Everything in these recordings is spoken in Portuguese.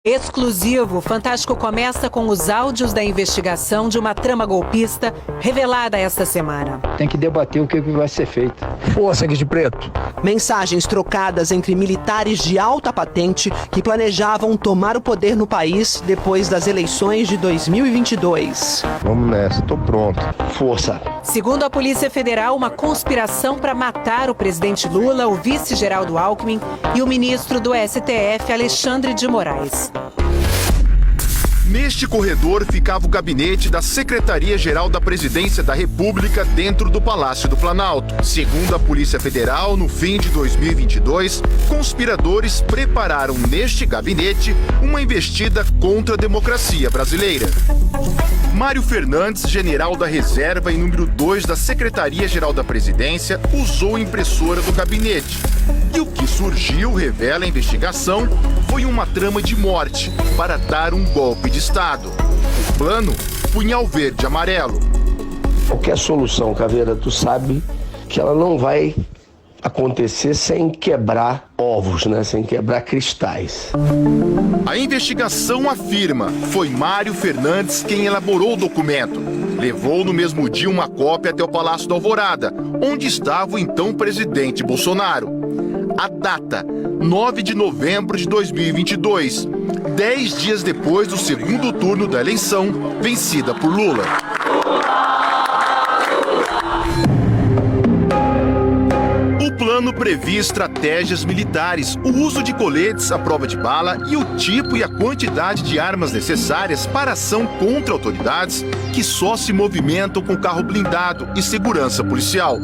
Exclusivo, o Fantástico começa com os áudios da investigação de uma trama golpista revelada esta semana. Tem que debater o que vai ser feito. Força aqui de preto. Mensagens trocadas entre militares de alta patente que planejavam tomar o poder no país depois das eleições de 2022. Vamos nessa, tô pronto. Força. Segundo a Polícia Federal, uma conspiração para matar o presidente Lula, o vice Geraldo Alckmin e o ministro do STF, Alexandre de Moraes. Neste corredor ficava o gabinete da Secretaria-Geral da Presidência da República dentro do Palácio do Planalto. Segundo a Polícia Federal, no fim de 2022, conspiradores prepararam neste gabinete uma investida contra a democracia brasileira. Mário Fernandes, general da reserva e número 2 da Secretaria-Geral da Presidência, usou a impressora do gabinete. E o que surgiu, revela a investigação, foi uma trama de morte para dar um golpe de Estado. O plano, punhal verde e amarelo. Qualquer solução, Caveira, tu sabe que ela não vai acontecer sem quebrar ovos, né? Sem quebrar cristais. A investigação afirma foi Mário Fernandes quem elaborou o documento. Levou no mesmo dia uma cópia até o Palácio da Alvorada, onde estava o então presidente Bolsonaro. A data, 9 de novembro de 2022, 10 dias depois do segundo turno da eleição, vencida por Lula. O plano previa estratégias militares, o uso de coletes à prova de bala e o tipo e a quantidade de armas necessárias para ação contra autoridades que só se movimentam com carro blindado e segurança policial.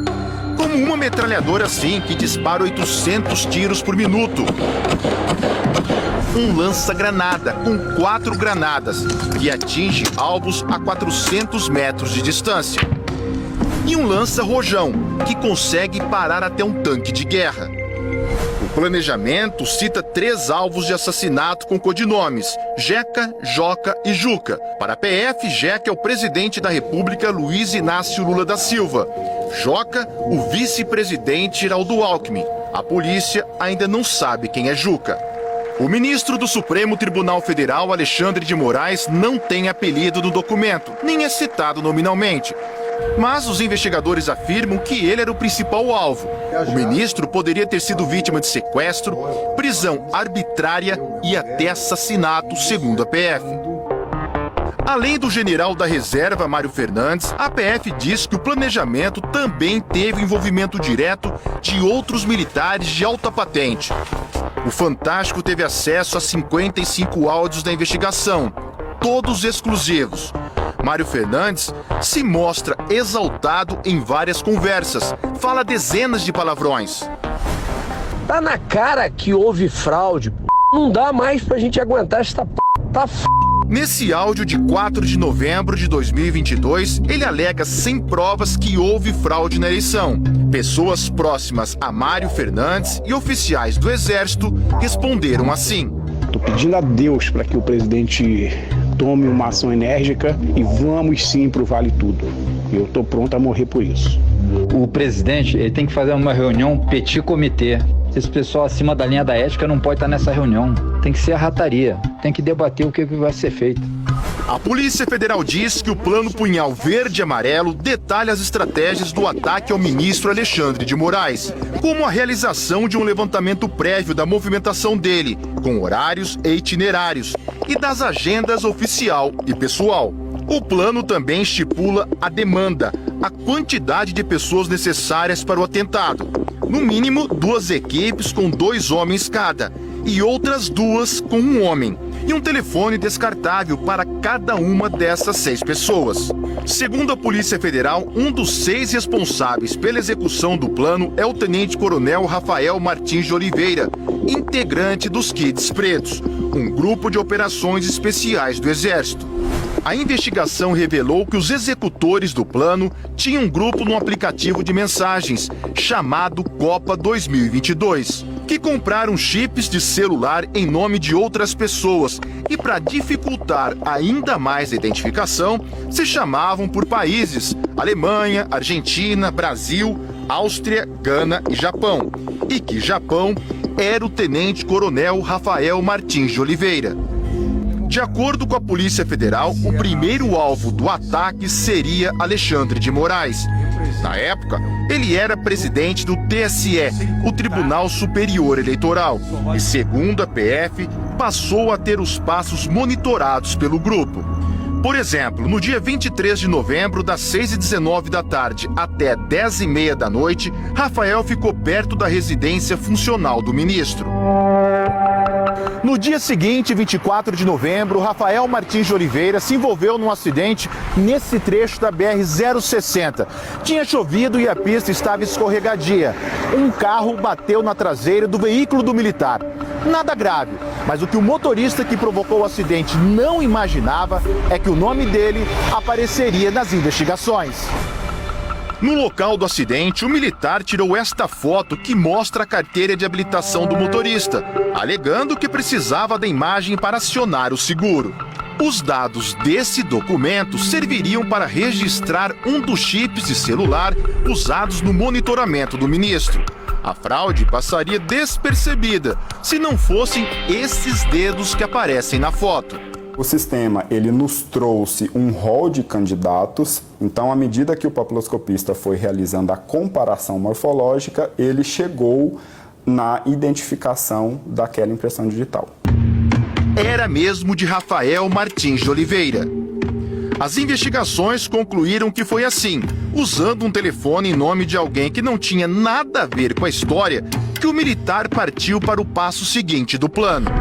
Como uma metralhadora assim que dispara 800 tiros por minuto. Um lança-granada com 4 granadas que atinge alvos a 400 metros de distância. E um lança-rojão que consegue parar até um tanque de guerra. O planejamento cita 3 alvos de assassinato com codinomes: Jeca, Joca e Juca. Para a PF, Jeca é o presidente da República Luiz Inácio Lula da Silva. Joca, o vice-presidente Geraldo Alckmin. A polícia ainda não sabe quem é Juca. O ministro do Supremo Tribunal Federal, Alexandre de Moraes, não tem apelido no documento, nem é citado nominalmente. Mas os investigadores afirmam que ele era o principal alvo. O ministro poderia ter sido vítima de sequestro, prisão arbitrária e até assassinato, segundo a PF. Além do general da reserva, Mário Fernandes, a PF diz que o planejamento também teve envolvimento direto de outros militares de alta patente. O Fantástico teve acesso a 55 áudios da investigação, todos exclusivos. Mário Fernandes se mostra exaltado em várias conversas, fala dezenas de palavrões. Tá na cara que houve fraude, p***. Não dá mais pra gente aguentar esta p***. Tá f***. Nesse áudio de 4 de novembro de 2022, ele alega sem provas que houve fraude na eleição. Pessoas próximas a Mário Fernandes e oficiais do Exército responderam assim. Tô pedindo a Deus para que o presidente tome uma ação enérgica e vamos sim pro Vale Tudo. Eu tô pronto a morrer por isso. O presidente ele tem que fazer uma reunião petit comitê. Esse pessoal acima da linha da ética não pode estar nessa reunião. Tem que ser a rataria. Tem que debater o que vai ser feito. A Polícia Federal diz que o plano punhal verde e amarelo detalha as estratégias do ataque ao ministro Alexandre de Moraes, como a realização de um levantamento prévio da movimentação dele, com horários e itinerários, e das agendas oficial e pessoal. O plano também estipula a demanda, a quantidade de pessoas necessárias para o atentado. No mínimo, 2 equipes com 2 homens cada, e outras 2 com 1 homem, e um telefone descartável para cada uma dessas 6 pessoas. Segundo a Polícia Federal, um dos 6 responsáveis pela execução do plano é o tenente-coronel Rafael Martins de Oliveira, integrante dos Kids Pretos, um grupo de operações especiais do Exército. A investigação revelou que os executores do plano tinham um grupo no aplicativo de mensagens chamado Copa 2022, que compraram chips de celular em nome de outras pessoas e, para dificultar ainda mais a identificação, se chamavam por países: Alemanha, Argentina, Brasil, Áustria, Gana e Japão. E que Japão era o tenente-coronel Rafael Martins de Oliveira. De acordo com a Polícia Federal, o primeiro alvo do ataque seria Alexandre de Moraes. Na época, ele era presidente do TSE, o Tribunal Superior Eleitoral, e, segundo a PF, passou a ter os passos monitorados pelo grupo. Por exemplo, no dia 23 de novembro, das 6h19 da tarde até 10h30 da noite, Rafael ficou perto da residência funcional do ministro. No dia seguinte, 24 de novembro, Rafael Martins de Oliveira se envolveu num acidente nesse trecho da BR-060. Tinha chovido e a pista estava escorregadia. Um carro bateu na traseira do veículo do militar. Nada grave, mas o que o motorista que provocou o acidente não imaginava é que o nome dele apareceria nas investigações. No local do acidente, o militar tirou esta foto que mostra a carteira de habilitação do motorista, alegando que precisava da imagem para acionar o seguro. Os dados desse documento serviriam para registrar um dos chips de celular usados no monitoramento do ministro. A fraude passaria despercebida se não fossem esses dedos que aparecem na foto. O sistema, ele nos trouxe um rol de candidatos, então à medida que o papiloscopista foi realizando a comparação morfológica, ele chegou na identificação daquela impressão digital. Era mesmo de Rafael Martins de Oliveira. As investigações concluíram que foi assim, usando um telefone em nome de alguém que não tinha nada a ver com a história, que o militar partiu para o passo seguinte do plano.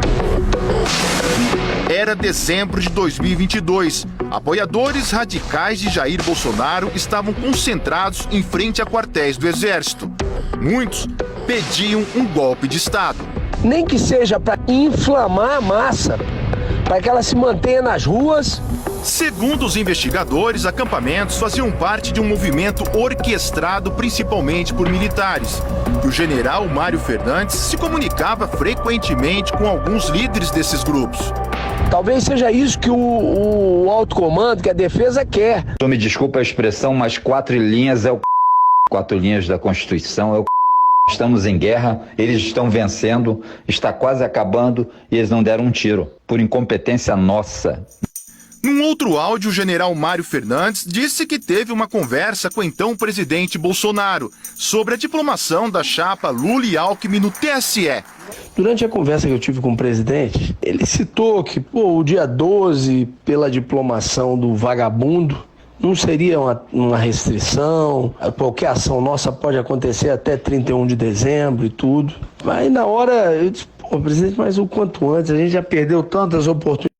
Era dezembro de 2022. Apoiadores radicais de Jair Bolsonaro estavam concentrados em frente a quartéis do Exército. Muitos pediam um golpe de Estado. Nem que seja para inflamar a massa, para que ela se mantenha nas ruas. Segundo os investigadores, acampamentos faziam parte de um movimento orquestrado principalmente por militares. E o general Mário Fernandes se comunicava frequentemente com alguns líderes desses grupos. Talvez seja isso que o alto comando, que a defesa quer. Me desculpa a expressão, mas 4 linhas é o 4 linhas da Constituição é o Estamos em guerra, eles estão vencendo, está quase acabando e eles não deram um tiro, por incompetência nossa. Num outro áudio, o general Mário Fernandes disse que teve uma conversa com o então presidente Bolsonaro sobre a diplomação da chapa Lula e Alckmin no TSE. Durante a conversa que eu tive com o presidente, ele citou que o dia 12, pela diplomação do vagabundo, não seria uma restrição, qualquer ação nossa pode acontecer até 31 de dezembro e tudo. Mas na hora eu disse, presidente, mas o quanto antes, a gente já perdeu tantas oportunidades.